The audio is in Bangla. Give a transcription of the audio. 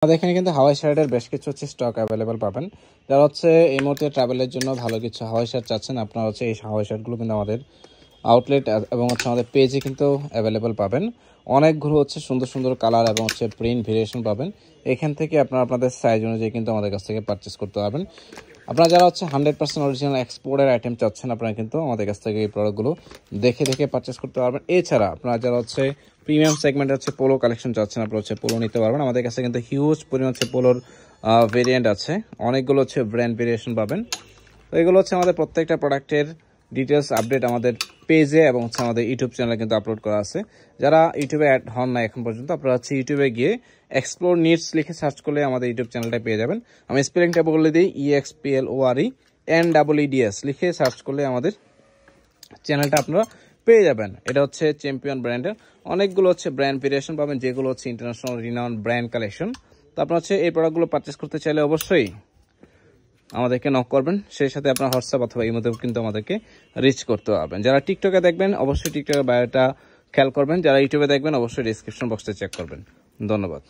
আমাদের এখানে কিন্তু হাওয়াই শার্টের বেশ কিছু স্টক অ্যাভেলেবল পাবেন। যারা এই মুহূর্তে ট্রাভেলের জন্য ভালো কিছু হাওয়াই শার্ট চাচ্ছেন, আপনারা এই হাওয়াই শার্টগুলো কিন্তু আমাদের আউটলেট এবং আমাদের পেজে কিন্তু অ্যাভেলেবল পাবেন। অনেকগুলো সুন্দর সুন্দর কালার এবং প্রিন্ট ভেরিয়েশন পাবেন। এখান থেকে আপনারা আপনাদের সাইজ অনুযায়ী কিন্তু আমাদের কাছ থেকে পারচেস করতে পারবেন। আপনারা যারা 100% অরিজিনাল এক্সপোর্টের আইটেম চাচ্ছেন, আপনারা কিন্তু আমাদের কাছ থেকে এই প্রোডাক্টগুলো দেখে পারচেস করতে পারবেন। এছাড়া আপনারা যারা প্রিমিয়াম সেগমেন্টে পোলো কালেকশন চাচ্ছেন, আপনারা পোলো নিতে পারবেন। আমাদের কাছে কিন্তু হিউজ পরিমাণ পোলোর ভেরিয়েন্ট আছে, অনেকগুলো ব্র্যান্ড ভেরিয়েশন পাবেন। তো এগুলো আমাদের প্রত্যেকটা প্রোডাক্টের ডিটেলস আপডেট আমাদের পেজে এবং আমাদের ইউটিউব চ্যানেলে কিন্তু আপলোড করা আছে। যারা ইউটিউবে অ্যাড হন না এখন পর্যন্ত, আপনারা ইউটিউবে গিয়ে এক্সপ্লোর নিডস লিখে সার্চ করলে আমাদের ইউটিউব চ্যানেলটা পেয়ে যাবেন। আমি স্পেলিংটা বলে দিই, EXPLORENEEDS লিখে সার্চ করলে আমাদের চ্যানেলটা আপনারা পেয়ে যাবেন। এটা চ্যাম্পিয়ন ব্র্যান্ডের অনেকগুলো ব্র্যান্ড ভেরিয়েশন পাবেন, যেগুলো ইন্টারন্যাশনাল রিনাউন্ড ব্র্যান্ড কালেকশন। তো আপনারা এই প্রোডাক্টগুলো পারচেস করতে চাইলে অবশ্যই আমাদেরকে নক করবেন। সেই সাথে আপনার হোয়াটসঅ্যাপ অথবা ইমোতেও কিন্তু আমাদেরকে রিচ করতে পারবেন। যারা টিকটকে দেখবেন অবশ্যই টিকটকের বায়োটা খেয়াল করবেন। যারা ইউটিউবে দেখবেন অবশ্যই ডিসক্রিপশন বক্সে চেক করবেন। ধন্যবাদ।